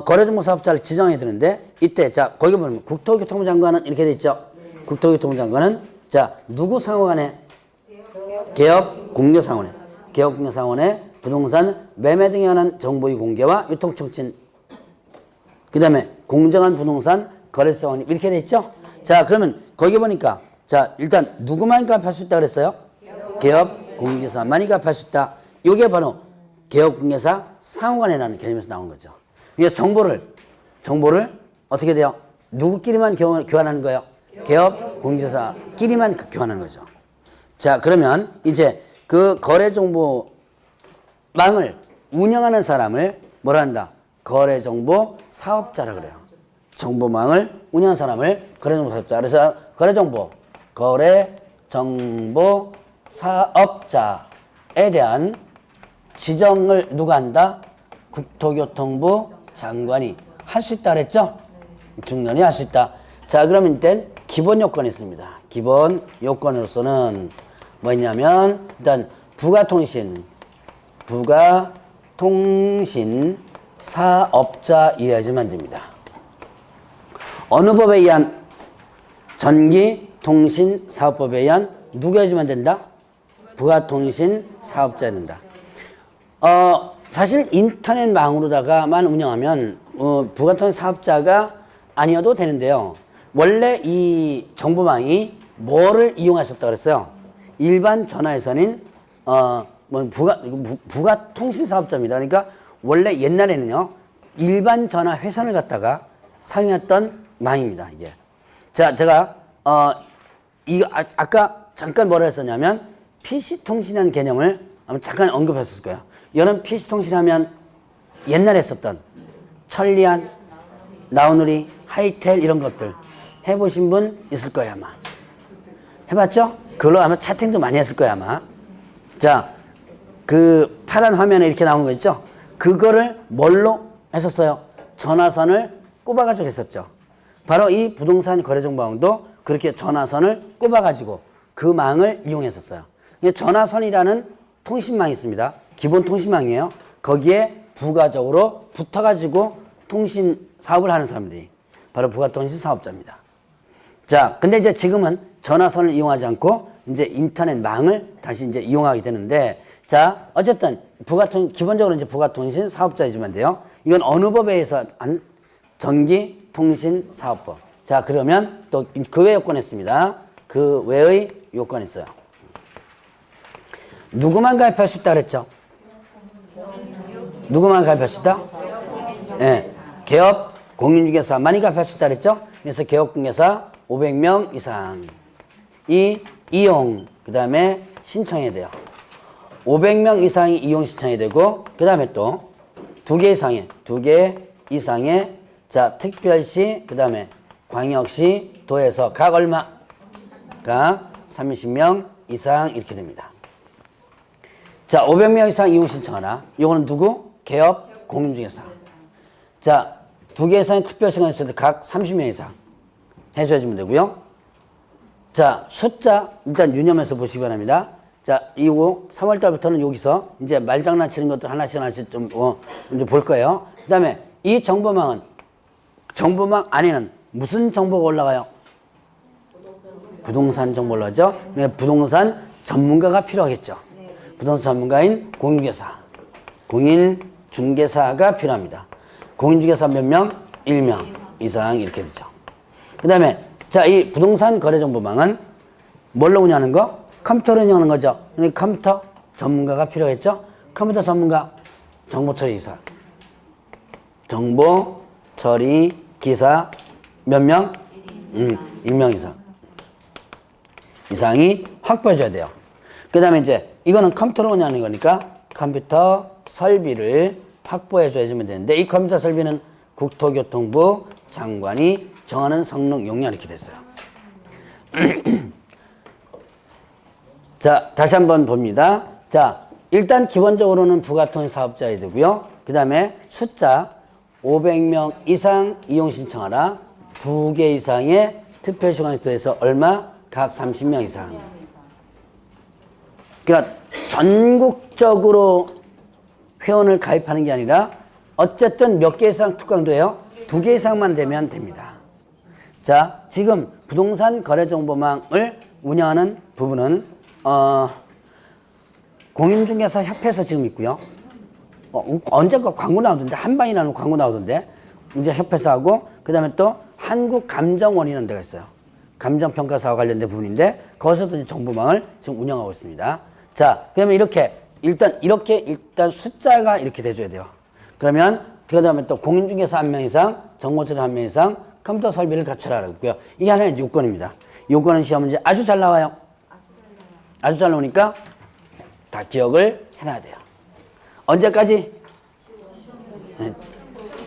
[SPEAKER 1] 거래정보 사업자를 지정해야 되는데 이때 자 거기 보면 국토교통부 장관은 이렇게 돼 있죠. 국토교통부 장관은 자 누구 상호간에 개업 공개상원회. 개업 공개상원회 부동산 매매 등에 관한 정보의 공개와 유통 촉진. 그 다음에 공정한 부동산 거래세 확립 이렇게 돼 있죠? 자, 그러면 거기 보니까 자, 일단 누구만 가입할 수 있다 그랬어요? 개업 공개사만이 가입할 수 있다. 이게 바로 개업 공개사 상호간이라는 개념에서 나온 거죠. 그러니까 정보를 어떻게 돼요? 누구끼리만 교환하는 거예요? 개업 공개사끼리만 교환하는 거죠. 자, 그러면 이제 그 거래정보망을 운영하는 사람을 뭐라 한다? 거래정보 사업자라 그래요. 정보망을 운영하는 사람을 거래정보 사업자. 그래서 거래정보 사업자에 대한 지정을 누가 한다? 국토교통부 장관이 할 수 있다 그랬죠? 중년이 할 수 있다. 자, 그러면 일단 기본 요건이 있습니다. 기본 요건으로서는 뭐냐면 일단 부가통신 사업자 이해하시면 됩니다. 어느 법에 의한 전기통신사업법에 의한 누가 해주면 된다? 부가통신사업자야 된다. 사실 인터넷망으로다가만 운영하면 부가통신사업자가 아니어도 되는데요. 원래 이 정보망이 뭐를 이용하셨다고 그랬어요? 일반 전화회선인 부가통신사업자입니다. 그러니까 원래 옛날에는요 일반 전화회선을 갖다가 사용했던 망입니다. 이게. 자, 제가 아까 잠깐 뭐라 했었냐면 PC통신이라는 개념을 아마 잠깐 언급했을 거예요. 이거는 PC통신하면 옛날에 썼던 천리안, 나우누리, 하이텔 이런 것들 해보신 분 있을 거예요 아마. 해봤죠? 그걸로 아마 채팅도 많이 했을 거예요 아마. 자, 그 파란 화면에 이렇게 나온 거 있죠? 그거를 뭘로 했었어요? 전화선을 꼽아가지고 했었죠. 바로 이 부동산 거래정보망도 그렇게 전화선을 꼽아가지고 그 망을 이용했었어요. 전화선이라는 통신망이 있습니다. 기본 통신망이에요. 거기에 부가적으로 붙어가지고 통신 사업을 하는 사람들이 바로 부가통신 사업자입니다. 자, 근데 이제 지금은 전화선을 이용하지 않고 이제 인터넷망을 다시 이제 이용하게 되는데, 자, 어쨌든 기본적으로 이제 부가통신 사업자이지만 돼요. 이건 어느 법에 의해서 한 전기통신사업법. 자, 그러면 또 그 외 요건이 있습니다. 그 외의 요건이 있어요. 누구만 가입할 수 있다 그랬죠? 누구만 가입할 수 있다? 네. 개업 공인중개사만이 가입할 수 있다 그랬죠? 그래서 개업중개사 500명 이상 이용 그 다음에 신청해야 돼요. 500명 이상이 이용 신청이 되고 그 다음에 또 2개 이상의 자 특별시 그 다음에 광역시 도에서 각 얼마? 각 30명 이상 이렇게 됩니다. 자, 500명 이상 이용 신청하라. 요거는 누구? 개업 공인중개사. 자, 2개 이상의 특별시가 있어도 각 30명 이상 해줘야지면 되고요. 자, 숫자 일단 유념해서 보시기 바랍니다. 자, 이후 3월달부터는 여기서 이제 말장난 치는 것들 하나씩 좀 이제 볼 거예요. 그 다음에 이 정보망 안에는 무슨 정보가 올라가요? 부동산 정보 올라가죠. 부동산 전문가가 필요하겠죠. 부동산 전문가인 공인중개사가 필요합니다. 공인중개사 몇 명? 1명 이상 이렇게 되죠. 그 다음에 자, 이 부동산 거래정보망은 뭘로 운영하는 거? 컴퓨터로 운영하는 거죠. 그러니까 컴퓨터 전문가가 필요했죠. 컴퓨터 전문가, 정보처리기사. 정보처리기사 몇 명? 1명 이상. 이상이 확보해줘야 돼요. 그 다음에 이제 이거는 컴퓨터로 운영하는 거니까 컴퓨터 설비를 확보해줘야지면 되는데 이 컴퓨터 설비는 국토교통부 장관이 정하는 성능 용량 이렇게 됐어요. 자, 다시 한번 봅니다. 자, 일단 기본적으로는 부가통신 사업자야 되고요. 그 다음에 숫자 500명 이상 이용 신청하라. 2개 이상의 투표시간에 더해서 얼마? 각 30명 이상. 그러니까 전국적으로 회원을 가입하는 게 아니라 어쨌든 몇 개 이상 특강도예요? 2개 이상만 되면 됩니다. 자, 지금 부동산 거래정보망을 운영하는 부분은 공인중개사 협회에서 지금 있고요. 언젠가 광고 나오던데, 한방이라는 광고 나오던데, 이제 협회에서 하고, 그 다음에 또 한국감정원이라는 데가 있어요. 감정평가사와 관련된 부분인데, 거기서도 이제 정보망을 지금 운영하고 있습니다. 자, 그러면 일단 숫자가 이렇게 돼줘야 돼요. 그러면, 그 다음에 또 공인중개사 1명 이상, 정보처리 1명 이상, 컴퓨터 설비를 갖춰라. 고요. 이게 하나의 요건입니다. 요건은 시험 문제 아주 잘 나와요. 아주 잘 나오니까 다 기억을 해놔야 돼요. 언제까지?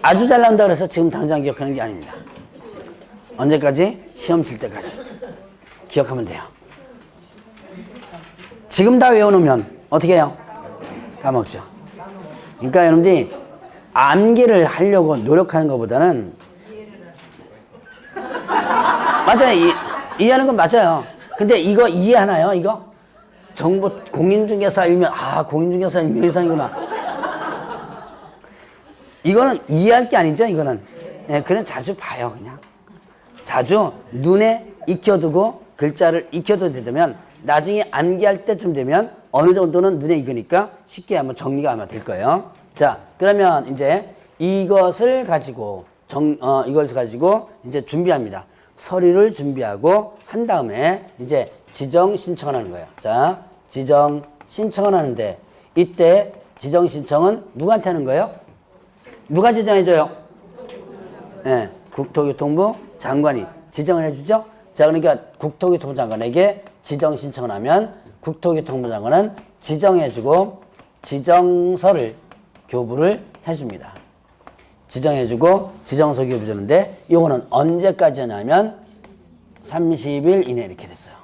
[SPEAKER 1] 아주 잘 나온다 그래서 지금 당장 기억하는 게 아닙니다. 언제까지? 시험 칠 때까지. 기억하면 돼요. 지금 다 외워놓으면 어떻게 해요? 까먹죠. 그러니까 여러분들이 암기를 하려고 노력하는 것보다는 맞아요. 이해하는 건 맞아요. 근데 이거 이해하나요? 이거? 정보 공인중개사 일명 공인중개사 일명 이상이구나. 이거는 이해할 게 아니죠. 이거는 그냥 자주 봐요. 그냥 자주 눈에 익혀두고 글자를 익혀두게 되면 나중에 암기할 때쯤 되면 어느 정도는 눈에 익으니까 쉽게 한번 정리가 아마 될 거예요. 자, 그러면 이제 이것을 가지고 이제 준비합니다. 서류를 준비하고 한 다음에 이제 지정 신청을 하는 거예요. 자, 지정 신청을 하는데 이때 지정 신청은 누구한테 하는 거예요? 누가 지정해줘요? 네, 국토교통부 장관이 지정을 해주죠. 자, 그러니까 국토교통부 장관에게 지정 신청을 하면 국토교통부 장관은 지정해주고 지정서를 교부를 해줍니다. 지정해주고 지정서 교부 주는데 이거는 언제까지 하냐면 30일 이내 이렇게 됐어요.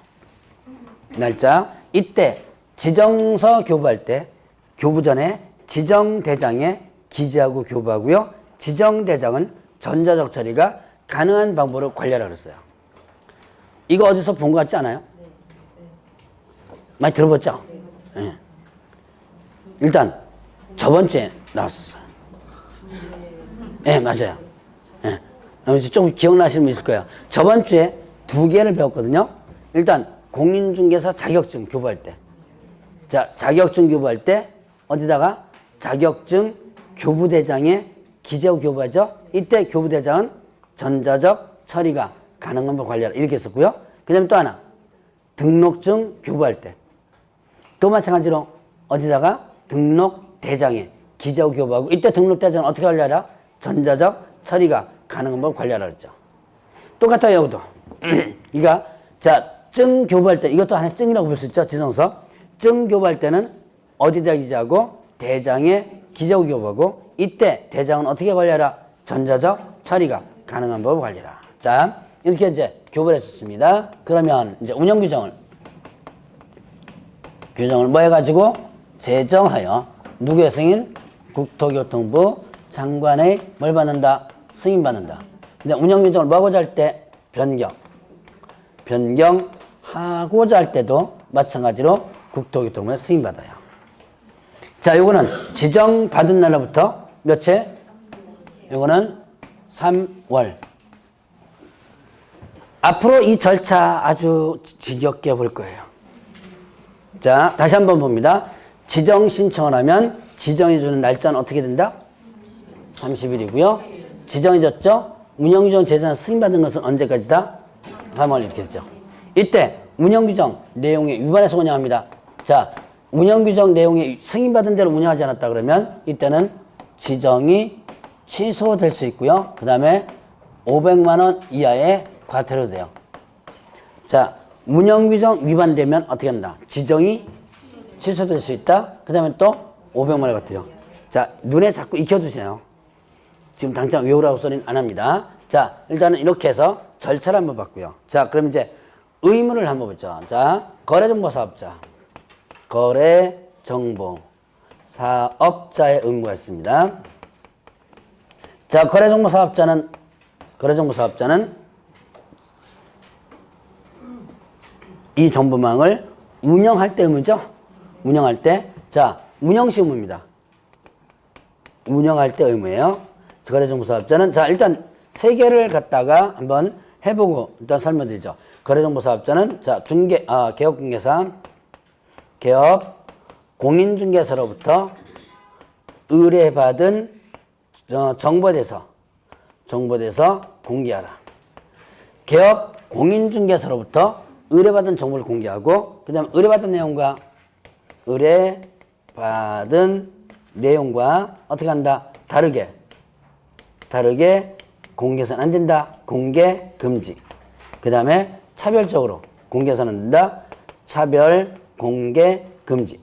[SPEAKER 1] 날짜. 이때 지정서 교부할 때 교부 전에 지정대장에 기재하고 교부하고요. 지정대장은 전자적 처리가 가능한 방법으로 관리하라고 그랬어요. 이거 어디서 본 것 같지 않아요? 많이 들어봤죠? 네. 일단 저번 주에 나왔어요. 네, 맞아요. 네. 좀 기억나시는 분 있을 거예요. 저번 주에 2개를 배웠거든요. 일단 공인중개사 자격증 교부할 때. 자, 자격증 교부할 때 어디다가 자격증 교부대장에 기재하고 교부하죠. 이때 교부대장은 전자적 처리가 가능한 법 관리하라 이렇게 했었고요. 그 다음에 또 하나 등록증 교부할 때 또 마찬가지로 어디다가 등록대장에 기재하고 교부하고 이때 등록대장은 어떻게 관리하라? 전자적 처리가 가능한 법 관리하라 그랬죠. 똑같아요. 여기도 이거 자, 증 교부할 때 이것도 하나의 증이라고 볼 수 있죠. 지정서. 증 교부할 때는 어디다 기재하고 대장에 기재하고 교부하고 이때 대장은 어떻게 관리하라? 전자적 처리가 가능한 법을 관리하라. 자, 이렇게 이제 교부를 했었습니다. 그러면 이제 운영 규정을 뭐 해가지고 제정하여 누구의 승인? 국토교통부 장관의 뭘 받는다? 승인받는다. 근데 운영 규정을 뭐 하고자 할 때? 변경하고자 할 때도 마찬가지로 국토교통부에 승인받아요. 자, 요거는 지정받은 날로부터 며칠? 요거는 3월. 앞으로 이 절차 아주 지겹게 볼 거예요. 자, 다시 한번 봅니다. 지정 신청을 하면 지정해주는 날짜는 어떻게 된다? 30일이고요. 지정해줬죠? 운영규정 제재안 승인받은 것은 언제까지다? 3월 이렇게 되죠. 이때 운영규정 내용에 위반해서 운영합니다. 자, 운영규정 내용에 승인받은 대로 운영하지 않았다 그러면 이때는 지정이 취소될 수 있고요. 그 다음에 500만 원 이하의 과태료 돼요. 자, 운영규정 위반되면 어떻게 한다? 지정이 취소될 수 있다. 그 다음에 또 500만 원 과태료. 자, 눈에 자꾸 익혀주세요. 지금 당장 외우라고 소리는 안 합니다. 자, 일단은 이렇게 해서 절차를 한번 봤고요. 자, 그럼 이제 의무를 한번 보죠. 자, 거래정보사업자. 거래정보사업자의 의무가 있습니다. 자, 거래정보사업자는 이 정보망을 운영할 때 의무죠? 운영할 때. 자, 운영시 의무입니다. 운영할 때 의무예요. 거래정보사업자는, 자, 일단 3개를 갖다가 한번 해보고 일단 설명드리죠. 거래정보사업자는, 자, 개업공개사, 공인중개사로부터 의뢰받은 정보대서 공개하라. 개업 공인중개사로부터 의뢰받은 정보를 공개하고 그 다음 의뢰받은 내용과 어떻게 한다? 다르게 공개해서는 안 된다. 공개 금지. 그 다음에 차별적으로 공개해서는 안 된다. 차별 공개 금지.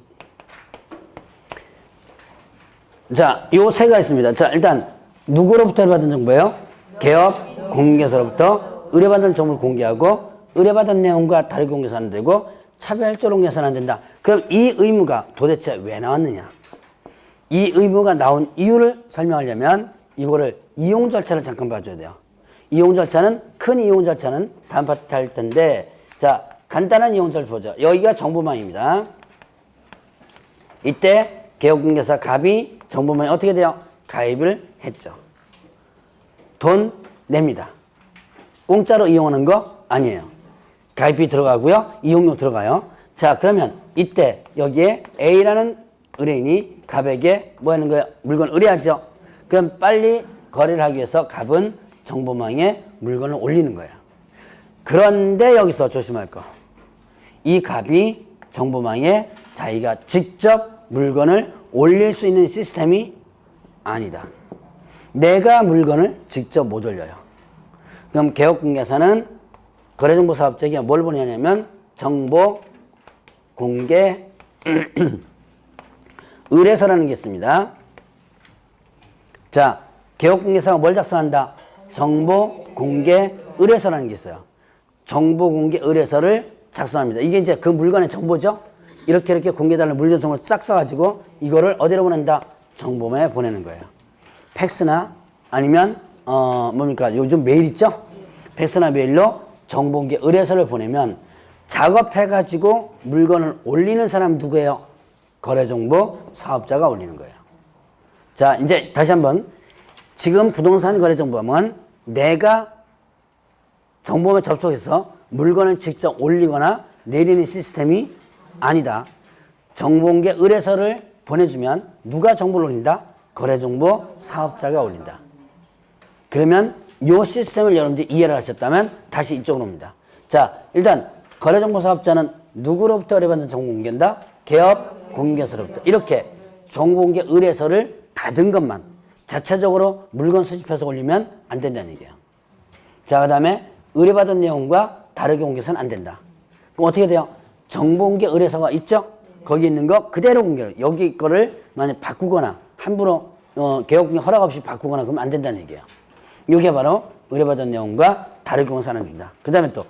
[SPEAKER 1] 자, 요 세 가지 있습니다. 자, 일단 누구로부터 의뢰받은 정보예요? 개업 공인중개사로부터 의뢰받은 정보를 공개하고 의뢰받은 내용과 다르게 공개해서는 안 되고 차별적으로 공개해서는 안 된다. 그럼 이 의무가 도대체 왜 나왔느냐? 이 의무가 나온 이유를 설명하려면 이거를 이용 절차를 잠깐 봐줘야 돼요. 이용 절차는 큰 이용 절차는 다음 파트 할 텐데 자, 간단한 이용 절차 보죠. 여기가 정보망입니다. 이때 개업공개사 갑이 정보망에 어떻게 돼요? 가입을 했죠. 돈 냅니다. 공짜로 이용하는 거 아니에요. 가입비 들어가고요. 이용료 들어가요. 자, 그러면 이때 여기에 A라는 의뢰인이 갑에게 뭐 하는 거예요? 물건을 의뢰하죠. 그럼 빨리 거래를 하기 위해서 갑은 정보망에 물건을 올리는 거예요. 그런데 여기서 조심할 거. 이 갑이 정보망에 자기가 직접 물건을 올릴 수 있는 시스템이 아니다. 내가 물건을 직접 못 올려요. 그럼 개업공개사는 거래정보사업자에게 뭘 보내냐면 정보 공개 의뢰서라는 게 있습니다. 자, 개업공개사가 뭘 작성한다? 정보 공개 의뢰서라는 게 있어요. 정보 공개 의뢰서를 작성합니다. 이게 이제 그 물건의 정보죠. 이렇게 공개해달라는 물건 정보를 싹 써가지고 이거를 어디로 보낸다? 정보망에 보내는 거예요. 팩스나 아니면 뭡니까? 요즘 메일 있죠? 팩스나 메일로 정보 공개 의뢰서를 보내면 작업해가지고 물건을 올리는 사람 누구예요? 거래정보 사업자가 올리는 거예요. 자, 이제 다시 한번 지금 부동산 거래정보망은 내가 정보에 접속해서 물건을 직접 올리거나 내리는 시스템이 아니다. 정보공개 의뢰서를 보내주면 누가 정보를 올린다? 거래정보 사업자가 올린다. 그러면 이 시스템을 여러분들이 이해를 하셨다면 다시 이쪽으로 옵니다. 자, 일단 거래정보 사업자는 누구로부터 의뢰받는 정보공개한다? 개업 공개서로부터. 이렇게 정보공개 의뢰서를 받은 것만 자체적으로 물건 수집해서 올리면 안 된다는 얘기예요. 자, 그 다음에 의뢰받은 내용과 다르게 공개해서는 안 된다. 그럼 어떻게 돼요? 정보공개 의뢰서가 있죠? 거기 있는 거 그대로 공개해요. 여기 거를 만약 바꾸거나 함부로 개업공개 허락 없이 바꾸거나 그러면 안 된다는 얘기예요. 이게 바로 의뢰받은 내용과 다르게 공개해서는 안 된다. 그 다음에 또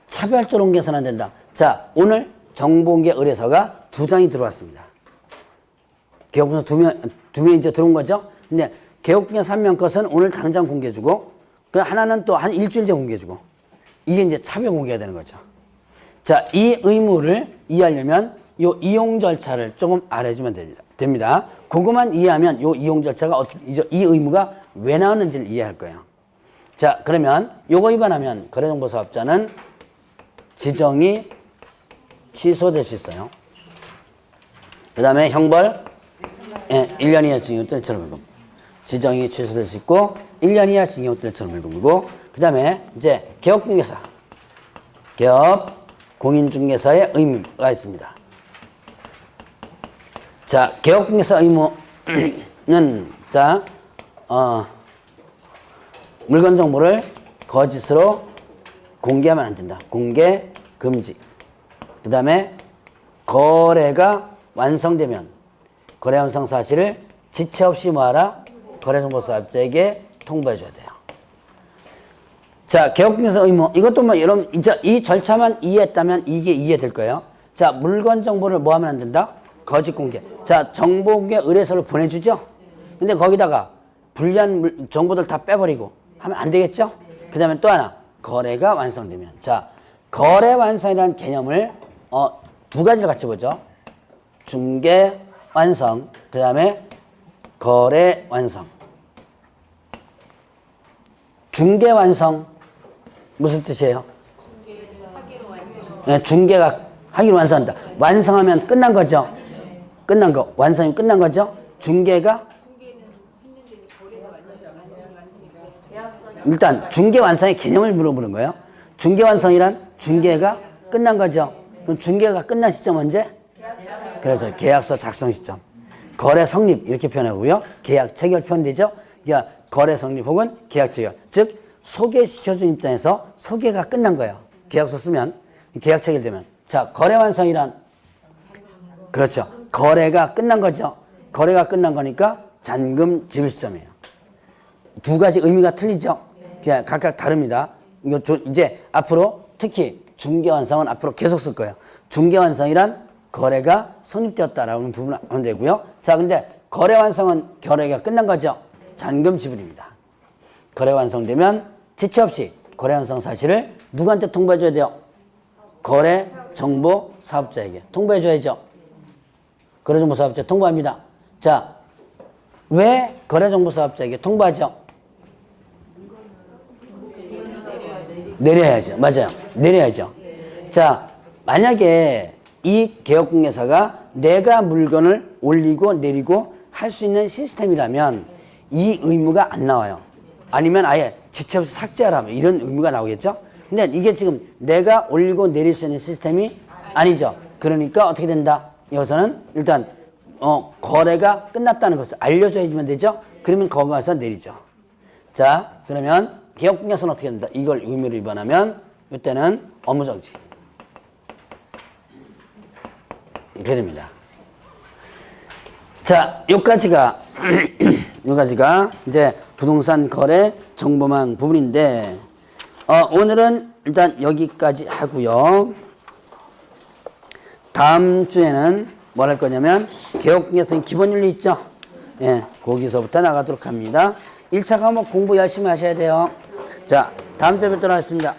[SPEAKER 1] 차별적으로 공개해서는 안 된다. 자, 오늘 정보공개 의뢰서가 2장이 들어왔습니다. 개업공개 두 명 이제 들어온 거죠? 근데 개업공개 3명 것은 오늘 당장 공개해주고 그 하나는 또 한 일주일 뒤에 공개해주고 이게 이제 차별 공개가 되는 거죠. 자, 이 의무를 이해하려면 이 이용 절차를 조금 알아주면 됩니다. 그것만 이해하면 이 이용 절차가 이 의무가 왜 나왔는지를 이해할 거예요. 자, 그러면 요거 위반하면 거래정보 사업자는 지정이 취소될 수 있어요. 그 다음에 형벌 1년 이하 징역 또는 1천만 원. 지정이 취소될 수 있고 1년 이하 징역 또는 1천만 원이고 그 다음에 이제 개업공개사 개업 공인중개사의 의무가 있습니다. 자, 개업공개사 의무는 자, 물건 정보를 거짓으로 공개하면 안 된다. 공개 금지. 그 다음에 거래가 완성되면 거래 완성 사실을 지체 없이 뭐하라? 거래정보사업자에게 통보해 줘야 돼요. 자, 개업공개사 의무. 이것도 뭐 여러분 이제 이 절차만 이해했다면 이게 이해될 거예요. 자, 물건 정보를 뭐 하면 안 된다? 거짓 공개. 자, 정보 공개 의뢰서를 보내주죠? 근데 거기다가 불리한 정보들 다 빼버리고 하면 안 되겠죠? 그 다음에 또 하나. 거래가 완성되면. 자, 거래 완성이라는 개념을 2가지를 같이 보죠. 중개 완성. 그 다음에 거래 완성. 중개 완성. 무슨 뜻이에요? 네, 중개가 하기로 완성한다. 완성하면 끝난 거죠? 끝난 거, 완성이 끝난 거죠. 중개가 일단 중개 완성의 개념을 물어보는 거예요. 중개 완성이란 중개가 끝난 거죠. 그럼 중개가 끝난 시점 언제? 그래서 계약서 작성 시점. 거래 성립 이렇게 표현하고요. 계약 체결 표현되죠. 그러니까 거래 성립 혹은 계약 체결. 즉 소개시켜준 입장에서 소개가 끝난 거예요. 계약서 쓰면 계약 체결되면. 자, 거래 완성이란 그렇죠. 거래가 끝난 거죠. 거래가 끝난 거니까 잔금 지불 시점이에요. 두 가지 의미가 틀리죠. 그냥 각각 다릅니다. 이거 이제 앞으로 특히 중개 완성은 앞으로 계속 쓸 거예요. 중개 완성이란 거래가 성립되었다라는 부분을 하면 되고요. 자, 근데 거래 완성은 거래가 끝난 거죠. 잔금 지불입니다. 거래 완성되면 지체 없이 거래 완성 사실을 누구한테 통보해 줘야 돼요? 거래 정보 사업자에게 통보해 줘야죠. 거래 정보 사업자 통보합니다. 자, 왜 거래 정보 사업자에게 통보하죠? 내려야죠. 맞아요. 내려야죠. 자, 만약에 이 개업공개사가 내가 물건을 올리고 내리고 할 수 있는 시스템이라면 이 의무가 안 나와요. 아니면 아예 지체 없이 삭제하라면 이런 의무가 나오겠죠. 근데 이게 지금 내가 올리고 내릴 수 있는 시스템이 아니죠. 그러니까 어떻게 된다? 여기서는 일단 거래가 끝났다는 것을 알려줘야지만 되죠. 그러면 거기 가서 내리죠. 자, 그러면 개업공개사는 어떻게 된다? 이걸 의무를 위반하면 이때는 업무정지. 이렇게 됩니다. 자, 여기까지가 이제 부동산 거래 정보망 부분인데 오늘은 일단 여기까지 하고요. 다음 주에는 뭘 할 거냐면 개업공개사의 기본윤리 있죠? 예, 거기서부터 나가도록 합니다. 1차 과목 공부 열심히 하셔야 돼요. 자, 다음 주에 뵙도록 하겠습니다.